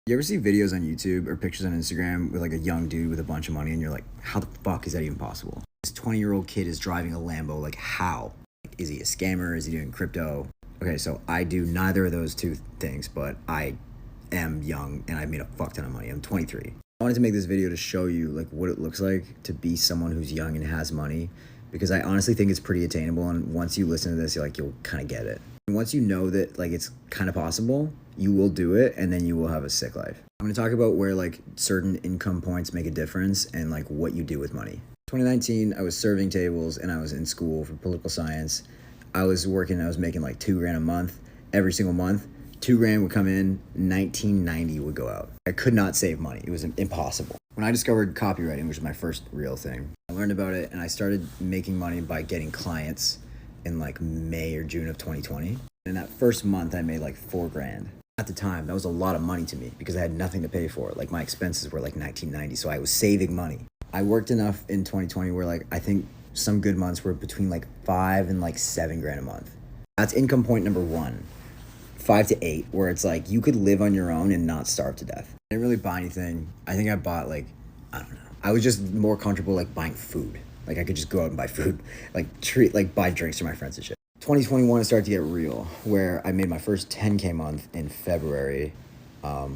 You ever see videos on YouTube or pictures on Instagram with like a young dude with a bunch of money and you're like, how the fuck is that even possible? This 20-year-old kid is driving a Lambo, like how? Like, is he a scammer? Is he doing crypto? Okay, so I do neither of those two things, but I am young and I made a fuck ton of money. I'm 23. I wanted to make this video to show you like what it looks like to be someone who's young and has money, because I honestly think it's pretty attainable, and once you listen to this, you'll kind of get it. And once you know that like it's kind of possible, you will do it, and then you will have a sick life. I'm going to talk about where like certain income points make a difference and like what you do with money. 2019, I was serving tables and I was in school for political science. I was making like $2,000 a month every single month. $2,000 would come in, 1990 would go out. I could not save money. It was impossible. When I discovered copywriting, which was my first real thing, I learned about it and I started making money by getting clients in like May or June of 2020. In that first month, I made like $4,000. At the time, that was a lot of money to me because I had nothing to pay for. Like my expenses were like 1990, so I was saving money. I worked enough in 2020 where like I think some good months were between like $5,000 and like $7,000 a month. That's income point number one. 5 to 8, where it's like you could live on your own and not starve to death. I didn't really buy anything. I think I bought like, I don't know. I was just more comfortable like buying food. Like I could just go out and buy food, like buy drinks for my friends and shit. 2021 started to get real, where I made my first 10K month in February.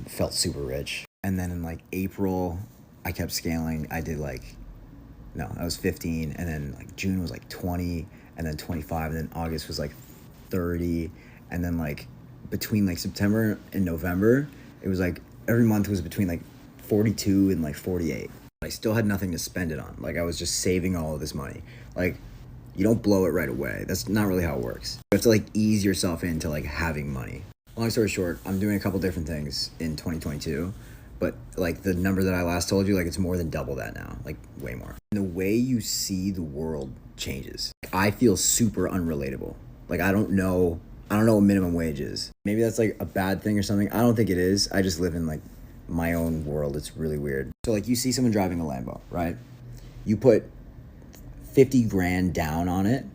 Felt super rich. And then in like April, I kept scaling. I did like, no, I was 15, and then like June was like 20, and then 25, and then August was like 30, and then like between like September and November, it was like every month was between like 42 and like 48. I still had nothing to spend it on. Like I was just saving all of this money. Like you don't blow it right away. That's not really how it works. You have to like ease yourself into like having money. Long story short, I'm doing a couple different things in 2022, but like the number that I last told you, like it's more than double that now, like way more. And the way you see the world changes. I feel super unrelatable. Like I don't know what minimum wage is. Maybe that's like a bad thing or something. I don't think it is. I just live in like my own world. It's really weird. So like you see someone driving a Lambo, right? You put 50 grand down on it.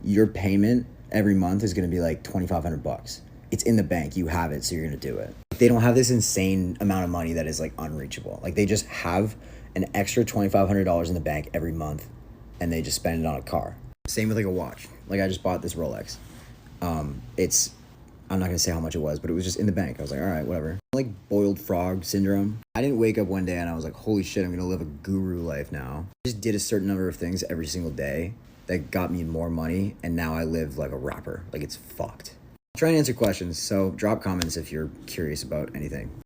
Your payment every month is going to be like $2,500. It's in the bank. You have it, so you're going to do it. They don't have this insane amount of money that is like unreachable. Like they just have an extra $2,500 in the bank every month, and they just spend it on a car. Same with like a watch. Like I just bought this Rolex. I'm not gonna say how much it was, but it was just in the bank. I was like, all right, whatever. Like boiled frog syndrome. I didn't wake up one day and I was like, holy shit, I'm gonna live a guru life now. I just did a certain number of things every single day that got me more money, and now I live like a rapper. Like it's fucked. I'll try and answer questions, so drop comments if you're curious about anything.